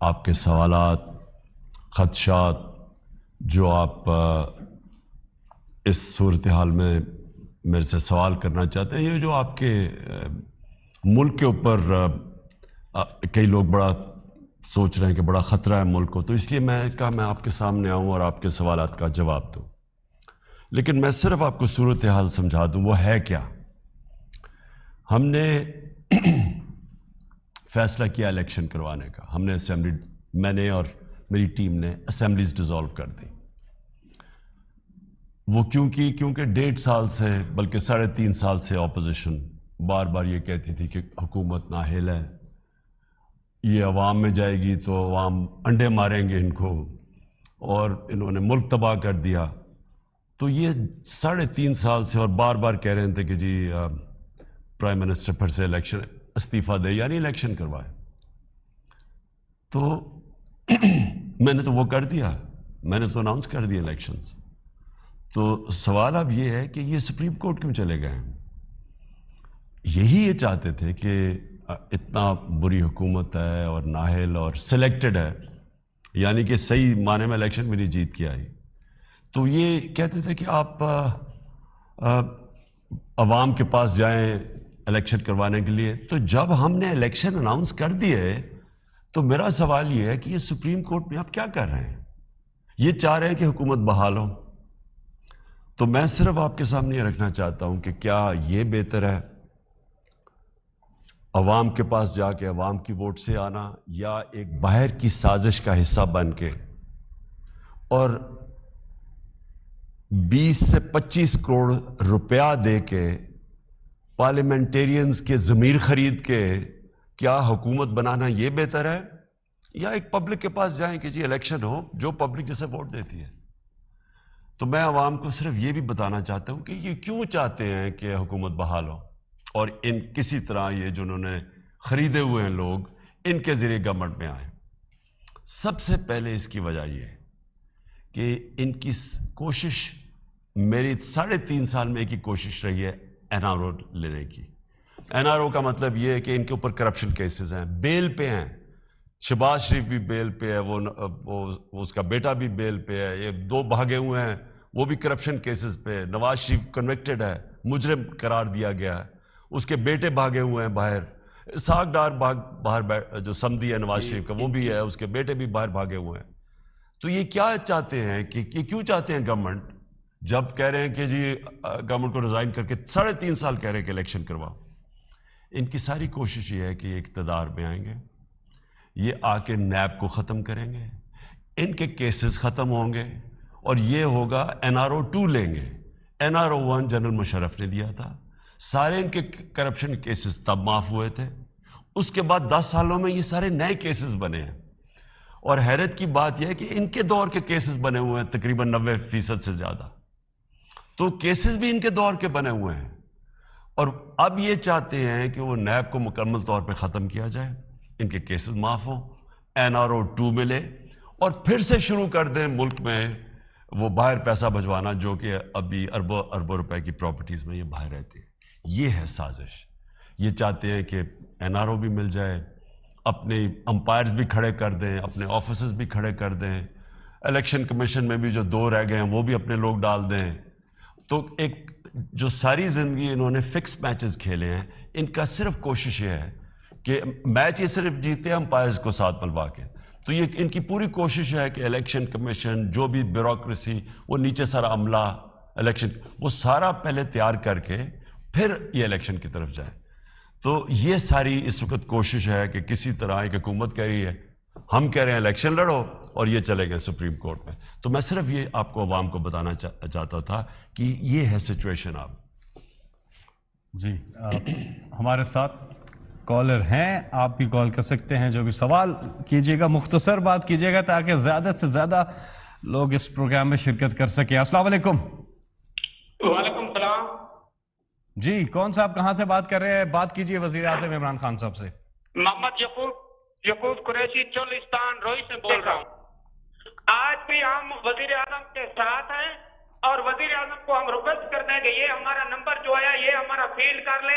آپ کے سوالات، خدشات جو آپ اس صورتحال میں میرے سے سوال کرنا چاہتے ہیں، یہ جو آپ کے ملک کے اوپر کئی لوگ بڑا سوچ رہے ہیں کہ بڑا خطرہ ہے ملک کو، تو اس لیے میں کہا میں آپ کے سامنے آؤں اور آپ کے سوالات کا جواب دوں. لیکن میں صرف آپ کو صورتحال سمجھا دوں وہ ہے کیا. ہم نے فیصلہ کیا الیکشن کروانے کا. ہم نے اسمبلی، میں نے اور میری ٹیم نے اسمبلیز ڈیزالو کر دی. وہ کیونکہ 1.5 سال سے بلکہ 3.5 سال سے اپوزیشن بار بار یہ کہتی تھی کہ حکومت نااہل ہے، یہ عوام میں جائے گی تو عوام انڈے ماریں گے ان کو، اور انہوں نے ملک تباہ کر دیا. تو یہ 3.5 سال سے اور بار بار کہہ رہے تھے کہ جی پرائم منسٹر پھر سے الیکشن استعفیٰ دے، یعنی الیکشن کروائے. تو میں نے تو وہ کر دیا، میں نے تو اناؤنس کر دیا الیکشنز. تو سوال اب یہ ہے کہ یہ سپریم کورٹ کیوں چلے گئے ہیں؟ یہی یہ چاہتے تھے کہ اتنا بری حکومت ہے اور نااہل اور سلیکٹڈ ہے، یعنی کہ صحیح معنی میں الیکشن بھی نہیں جیت کے آئی. تو یہ کہتے تھے کہ آپ عوام کے پاس جائیں الیکشن کروانے کے لیے. تو جب ہم نے الیکشن اناؤنس کر دیے تو میرا سوال یہ ہے کہ یہ سپریم کورٹ میں آپ کیا کر رہے ہیں؟ یہ چاہ رہے ہیں کہ حکومت بحال ہو. تو میں صرف آپ کے سامنے یہ رکھنا چاہتا ہوں کہ کیا یہ بہتر ہے عوام کے پاس جا کے عوام کی ووٹ سے آنا، یا ایک باہر کی سازش کا حصہ بن کے اور 20 سے 25 کروڑ روپیہ دے کے پارلیمنٹیرینز کے ضمیر خرید کے کیا حکومت بنانا یہ بہتر ہے، یا ایک پبلک کے پاس جائیں کہ جی الیکشن ہو، جو پبلک جسے ووٹ دیتی ہے. تو میں عوام کو صرف یہ بھی بتانا چاہتا ہوں کہ یہ کیوں چاہتے ہیں کہ حکومت بحال ہو، اور ان کسی طرح یہ جو انہوں نے خریدے ہوئے ہیں لوگ ان کے ذریعے گورنمنٹ میں آئیں. سب سے پہلے اس کی وجہ یہ ہے کہ ان کی کوشش، میری 3.5 سال میں ایک ہی کوشش رہی ہے این آر او لینے کی. این آر او کا مطلب یہ ہے کہ ان کے اوپر کرپشن کیسز ہیں، بیل پہ ہیں. شہباز شریف بھی بیل پہ ہے، وہ اس کا بیٹا بھی بیل پہ ہے، یہ 2 بھاگے ہوئے ہیں وہ بھی کرپشن کیسز پہ. نواز شریف کنوکٹڈ ہے، مجرم قرار دیا گیا ہے، اس کے بیٹے بھاگے ہوئے ہیں باہر. اسحاق ڈار باہر جو سمدھی ہے نواز شریف کا وہ بھی ہے، اس کے بیٹے بھی باہر بھاگے ہوئے ہیں. تو یہ کیا چاہتے ہیں کہ کیوں چاہتے ہیں گورنمنٹ، جب کہہ رہے ہیں کہ جی گورنمنٹ کو ریزائن کر کے 3.5 سال کہہ رہے ہیں کہ الیکشن کرواؤ. ان کی ساری کوشش یہ ہے کہ یہ اقتدار میں آئیں گے، یہ آ کے نیب کو ختم کریں گے، ان کے کیسز ختم ہوں گے، اور یہ ہوگا NRO 2 لیں گے. NRO 1 جنرل مشرف نے دیا تھا، سارے ان کے کرپشن کیسز تب معاف ہوئے تھے. اس کے بعد 10 سالوں میں یہ سارے نئے کیسز بنے ہیں. اور حیرت کی بات یہ ہے کہ ان کے دور کے کیسز بنے ہوئے ہیں تقریباً 90% سے زیادہ. تو کیسز بھی ان کے دور کے بنے ہوئے ہیں، اور اب یہ چاہتے ہیں کہ وہ نیب کو مکمل طور پہ ختم کیا جائے، ان کے کیسز معاف ہوں، NRO 2 ملے، اور پھر سے شروع کر دیں ملک میں وہ باہر پیسہ بھجوانا، جو کہ ابھی اربوں روپے کی پراپرٹیز میں یہ باہر رہتے ہیں. یہ ہے سازش. یہ چاہتے ہیں کہ NRO بھی مل جائے، اپنے امپائرز بھی کھڑے کر دیں، اپنے آفیسز بھی کھڑے کر دیں، الیکشن کمیشن میں بھی جو 2 رہ گئے ہیں وہ بھی اپنے لوگ ڈال دیں. تو ایک جو ساری زندگی انہوں نے فکس میچز کھیلے ہیں، ان کا صرف کوشش یہ ہے کہ میچ یہ صرف جیتے ہیں امپائرز کو ساتھ ملوا کے. تو یہ ان کی پوری کوشش ہے کہ الیکشن کمیشن، جو بھی بیوروکریسی، وہ نیچے سارا عملہ الیکشن، وہ سارا پہلے تیار کر کے پھر یہ الیکشن کی طرف جائیں. تو یہ ساری اس وقت کوشش ہے کہ کسی طرح ایک حکومت کہہ رہی ہے ہم کہہ رہے ہیں الیکشن لڑو، اور یہ چلے گئے سپریم کورٹ میں. تو میں صرف یہ آپ کو عوام کو بتانا چاہتا تھا کہ یہ ہے سچویشن. آپ جی ہمارے ساتھ کالر ہیں، آپ بھی کال کر سکتے ہیں، جو بھی سوال کیجیے گا مختصر بات کیجیے گا تاکہ زیادہ سے زیادہ لوگ اس پروگرام میں شرکت کر سکیں. السلام علیکم. وعلیکم السلام. جی کون صاحب کہاں سے بات کر رہے ہیں؟ بات کیجیے وزیر اعظم عمران خان صاحب سے. محمد یعقوب قریشی چولستان روئی سے بول رہا ہوں. آج بھی ہم وزیر اعظم کے ساتھ ہیں، اور وزیر اعظم کو ہم ریکویسٹ کرتے ہیں کہ یہ ہمارا نمبر جو ہے یہ ہمارا فیلڈ کر لیں.